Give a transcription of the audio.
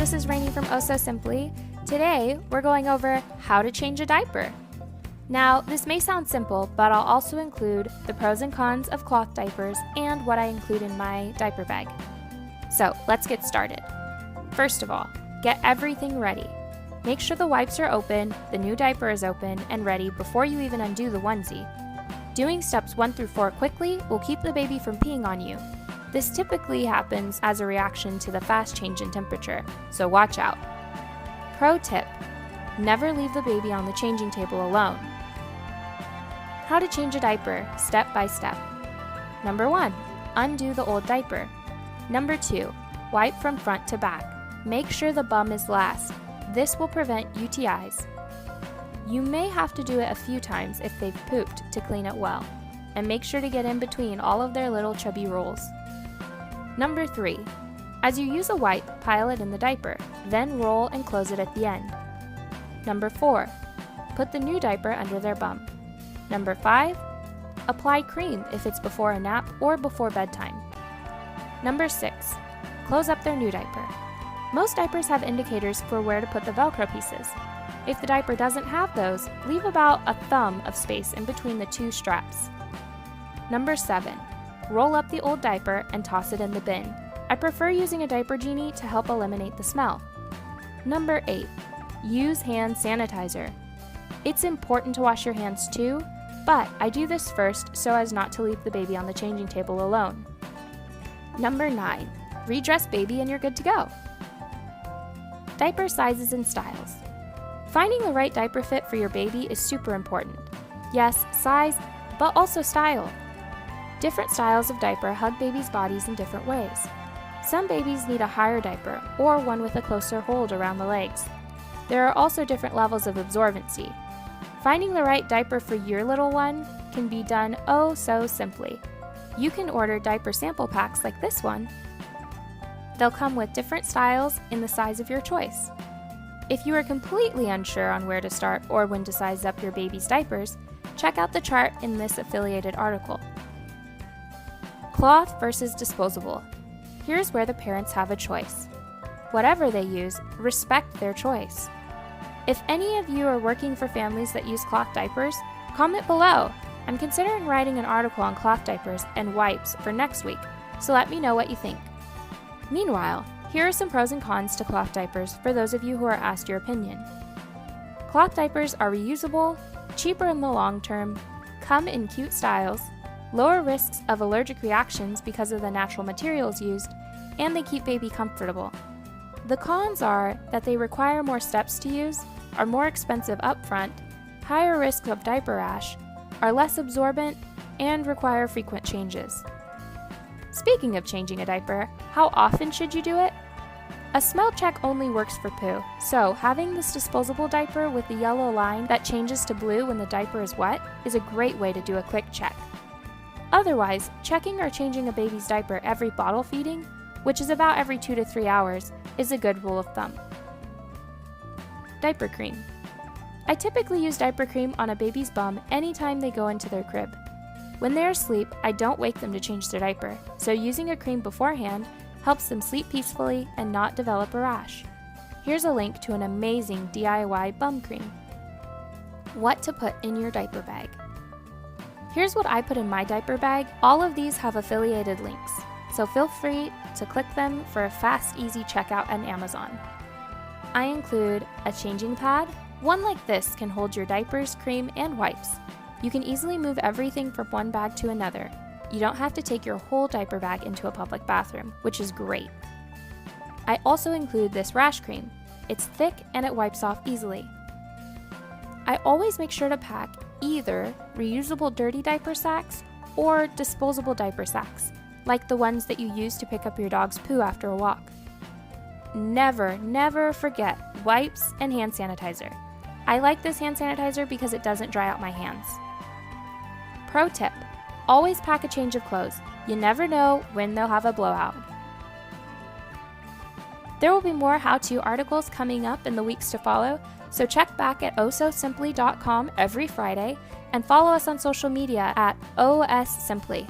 this is Rainey from Oh So Simply. Today, we're going over how to change a diaper. Now, this may sound simple, but I'll also include the pros and cons of cloth diapers and what I include in my diaper bag. So, let's get started. First of all, get everything ready. Make sure the wipes are open, the new diaper is open and ready before you even undo the onesie. Doing steps 1 through 4 quickly will keep the baby from peeing on you. This typically happens as a reaction to the fast change in temperature, so watch out. Pro tip: never leave the baby on the changing table alone. How to change a diaper, step by step. Number 1, undo the old diaper. Number 2, wipe from front to back. Make sure the bum is last. This will prevent UTIs. You may have to do it a few times if they've pooped to clean it well, and make sure to get in between all of their little chubby rolls. Number 3, as you use a wipe, pile it in the diaper, then roll and close it at the end. Number 4, put the new diaper under their bum. Number 5, apply cream if it's before a nap or before bedtime. Number 6, close up their new diaper. Most diapers have indicators for where to put the Velcro pieces. If the diaper doesn't have those, leave about a thumb of space in between the 2 straps. Number 7, roll up the old diaper and toss it in the bin. I prefer using a diaper genie to help eliminate the smell. Number 8, use hand sanitizer. It's important to wash your hands too, but I do this first so as not to leave the baby on the changing table alone. Number 9, redress baby and you're good to go. Diaper sizes and styles. Finding the right diaper fit for your baby is super important. Yes, size, but also style. Different styles of diaper hug babies' bodies in different ways. Some babies need a higher diaper or one with a closer hold around the legs. There are also different levels of absorbency. Finding the right diaper for your little one can be done oh so simply. You can order diaper sample packs like this one. They'll come with different styles in the size of your choice. If you are completely unsure on where to start or when to size up your baby's diapers, check out the chart in this affiliated article. Cloth versus disposable. Here's where the parents have a choice. Whatever they use, respect their choice. If any of you are working for families that use cloth diapers, comment below. I'm considering writing an article on cloth diapers and wipes for next week, so let me know what you think. Meanwhile, here are some pros and cons to cloth diapers for those of you who are asked your opinion. Cloth diapers are reusable, cheaper in the long term, come in cute styles, lower risks of allergic reactions because of the natural materials used, and they keep baby comfortable. The cons are that they require more steps to use, are more expensive upfront, higher risk of diaper rash, are less absorbent, and require frequent changes. Speaking of changing a diaper, how often should you do it? A smell check only works for poo, so having this disposable diaper with the yellow line that changes to blue when the diaper is wet is a great way to do a quick check. Otherwise, checking or changing a baby's diaper every bottle feeding, which is about every 2 to 3 hours, is a good rule of thumb. Diaper cream. I typically use diaper cream on a baby's bum anytime they go into their crib. When they're asleep, I don't wake them to change their diaper, so using a cream beforehand helps them sleep peacefully and not develop a rash. Here's a link to an amazing DIY bum cream. What to put in your diaper bag. Here's what I put in my diaper bag. All of these have affiliated links, so feel free to click them for a fast, easy checkout on Amazon. I include a changing pad. One like this can hold your diapers, cream, and wipes. You can easily move everything from one bag to another. You don't have to take your whole diaper bag into a public bathroom, which is great. I also include this rash cream. It's thick and it wipes off easily. I always make sure to pack either reusable dirty diaper sacks or disposable diaper sacks, like the ones that you use to pick up your dog's poo after a walk. Never forget wipes and hand sanitizer. I like this hand sanitizer because it doesn't dry out my hands. Pro tip: always pack a change of clothes. You never know when they'll have a blowout. There will be more how-to articles coming up in the weeks to follow, so check back at ohsosimply.com every Friday and follow us on social media at OS Simply.